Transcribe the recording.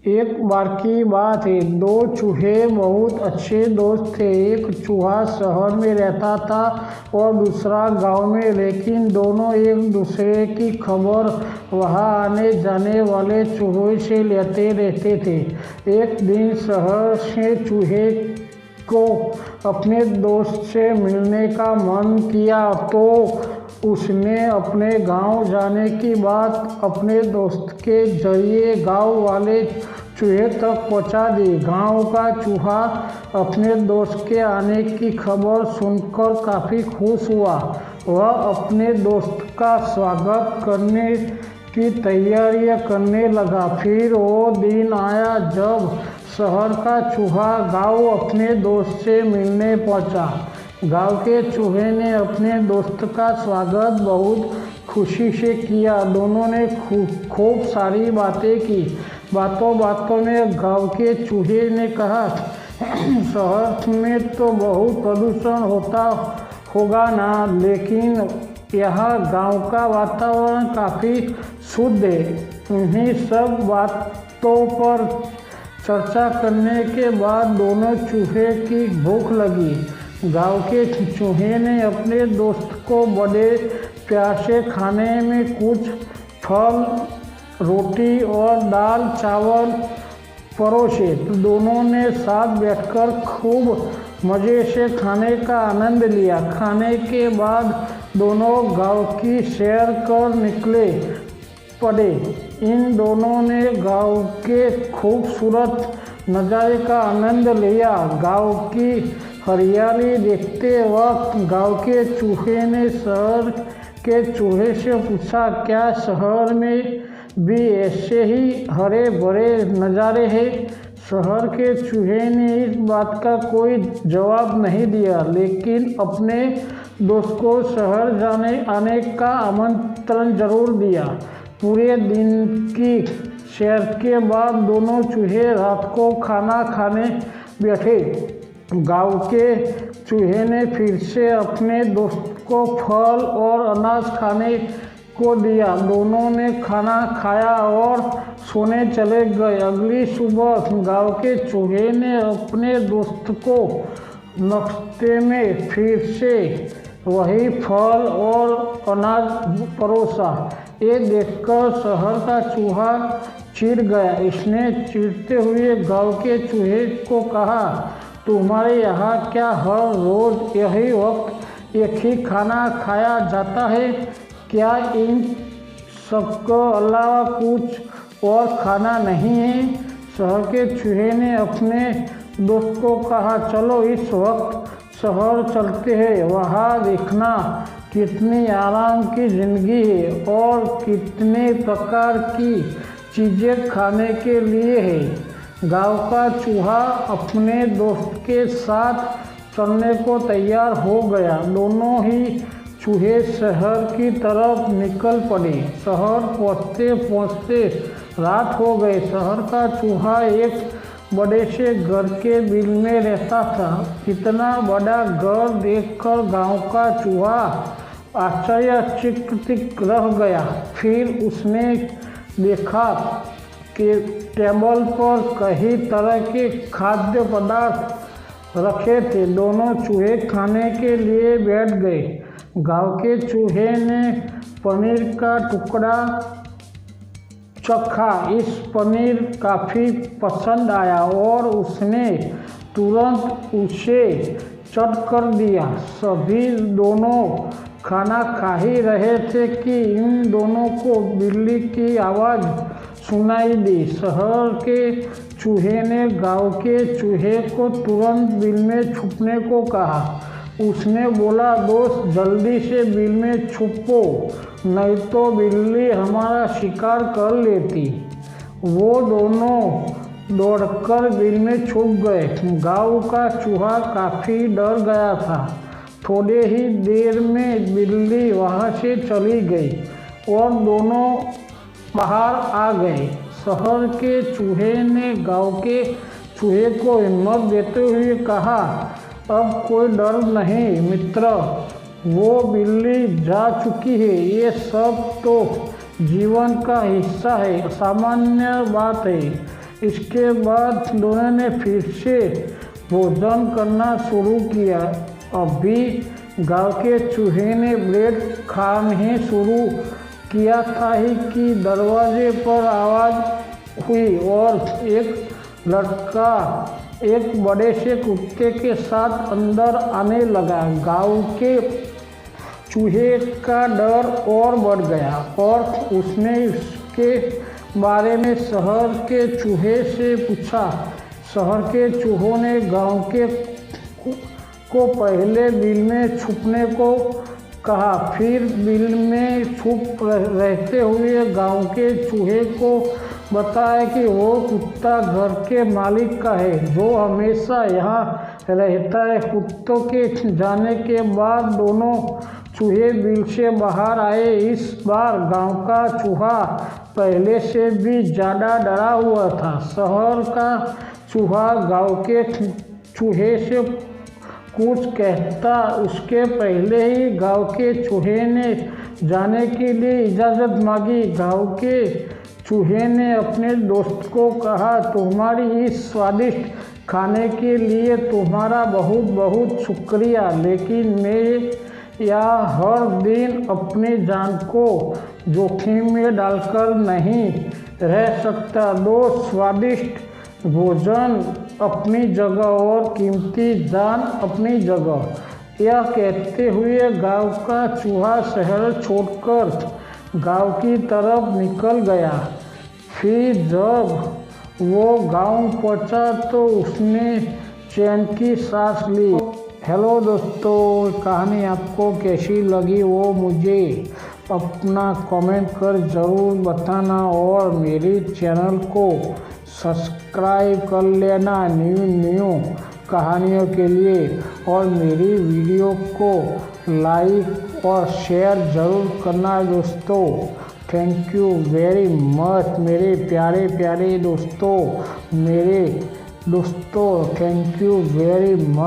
एक बार की बात है, दो चूहे बहुत अच्छे दोस्त थे। एक चूहा शहर में रहता था और दूसरा गांव में, लेकिन दोनों एक दूसरे की खबर वहां आने जाने वाले चूहों से लेते रहते थे। एक दिन शहर से चूहे को अपने दोस्त से मिलने का मन किया तो उसने अपने गांव जाने की बात अपने दोस्त के जरिए गांव वाले चूहे तक पहुंचा दी। गांव का चूहा अपने दोस्त के आने की खबर सुनकर काफ़ी खुश हुआ। वह अपने दोस्त का स्वागत करने की तैयारियां करने लगा। फिर वो दिन आया जब शहर का चूहा गांव अपने दोस्त से मिलने पहुंचा। गांव के चूहे ने अपने दोस्त का स्वागत बहुत खुशी से किया। दोनों ने खूब सारी बातें की। बातों बातों में गांव के चूहे ने कहा, शहर में तो बहुत प्रदूषण होता होगा ना, लेकिन यहाँ गांव का वातावरण काफ़ी शुद्ध है। इन्हीं सब बातों पर चर्चा करने के बाद दोनों चूहे की भूख लगी। गांव के चूहे ने अपने दोस्त को बड़े प्यार से खाने में कुछ फल, रोटी और दाल चावल परोसे। दोनों ने साथ बैठकर खूब मज़े से खाने का आनंद लिया। खाने के बाद दोनों गांव की सैर कर निकले पड़े। इन दोनों ने गांव के खूबसूरत नज़ारे का आनंद लिया। गांव की हरियाली देखते वक्त गांव के चूहे ने शहर के चूहे से पूछा, क्या शहर में भी ऐसे ही हरे भरे नज़ारे हैं? शहर के चूहे ने इस बात का कोई जवाब नहीं दिया, लेकिन अपने दोस्त को शहर जाने आने का आमंत्रण जरूर दिया। पूरे दिन की सैर के बाद दोनों चूहे रात को खाना खाने बैठे। गांव के चूहे ने फिर से अपने दोस्त को फल और अनाज खाने को दिया। दोनों ने खाना खाया और सोने चले गए। अगली सुबह गांव के चूहे ने अपने दोस्त को नाश्ते में फिर से वही फल और अनाज परोसा। ये देखकर शहर का चूहा चिढ़ गया। इसने चिढ़ते हुए गांव के चूहे को कहा, तुम्हारे यहाँ क्या हर रोज़ यही वक्त एक ही खाना खाया जाता है? क्या इन सबके अलावा कुछ और खाना नहीं है? शहर के चूहे ने अपने दोस्त को कहा, चलो इस वक्त शहर चलते हैं। वहाँ देखना कितनी आराम की ज़िंदगी है और कितने प्रकार की चीज़ें खाने के लिए है। गांव का चूहा अपने दोस्त के साथ चलने को तैयार हो गया। दोनों ही चूहे शहर की तरफ निकल पड़े। शहर पहुँचते पहुँचते रात हो गई। शहर का चूहा एक बड़े से घर के बिल में रहता था। इतना बड़ा घर देखकर गांव का चूहा आश्चर्यचकित रह गया। फिर उसने देखा कि टेबल पर कई तरह के खाद्य पदार्थ रखे थे। दोनों चूहे खाने के लिए बैठ गए। गांव के चूहे ने पनीर का टुकड़ा चखा। इस पनीर काफ़ी पसंद आया और उसने तुरंत उसे चट कर दिया। सभी दोनों खाना खा ही रहे थे कि इन दोनों को बिल्ली की आवाज़ सुनाई दी। शहर के चूहे ने गांव के चूहे को तुरंत बिल में छुपने को कहा। उसने बोला, दोस्त जल्दी से बिल में छुपो, नहीं तो बिल्ली हमारा शिकार कर लेती। वो दोनों दौड़कर बिल में छुप गए। गांव का चूहा काफ़ी डर गया था। थोड़े ही देर में बिल्ली वहाँ से चली गई और दोनों बाहर आ गए। शहर के चूहे ने गांव के चूहे को हिम्मत देते हुए कहा, अब कोई डर नहीं मित्र, वो बिल्ली जा चुकी है। ये सब तो जीवन का हिस्सा है, सामान्य बात है। इसके बाद दोनों ने फिर से भोजन करना शुरू किया। अभी गांव के चूहे ने ब्रेड खाना शुरू किया था ही कि दरवाजे पर आवाज़ हुई और एक लड़का एक बड़े से कुत्ते के साथ अंदर आने लगा। गांव के चूहे का डर और बढ़ गया और उसने इसके बारे में शहर के चूहे से पूछा। शहर के चूहों ने गांव के को पहले बिल में छुपने को कहा, फिर बिल में छुप रहते हुए गांव के चूहे को बताया कि वो कुत्ता घर के मालिक का है जो हमेशा यहाँ रहता है। कुत्तों के जाने के बाद दोनों चूहे बिल से बाहर आए। इस बार गांव का चूहा पहले से भी ज़्यादा डरा हुआ था। शहर का चूहा गांव के चूहे से कुछ कहता उसके पहले ही गांव के चूहे ने जाने के लिए इजाज़त मांगी। गांव के चूहे ने अपने दोस्त को कहा, तुम्हारी इस स्वादिष्ट खाने के लिए तुम्हारा बहुत बहुत शुक्रिया, लेकिन मैं यहाँ हर दिन अपनी जान को जोखिम में डालकर नहीं रह सकता। दो स्वादिष्ट भोजन अपनी जगह और कीमती जान अपनी जगह। यह कहते हुए गांव का चूहा शहर छोड़कर गांव की तरफ निकल गया। फिर जब वो गांव पहुंचा तो उसने चैन की सांस ली। हेलो दोस्तों, कहानी आपको कैसी लगी वो मुझे अपना कमेंट कर ज़रूर बताना और मेरे चैनल को सब्सक्राइब कर लेना न्यू कहानियों के लिए और मेरी वीडियो को लाइक और शेयर ज़रूर करना दोस्तों। थैंक यू वेरी मच मेरे प्यारे प्यारे दोस्तों, थैंक यू वेरी मच।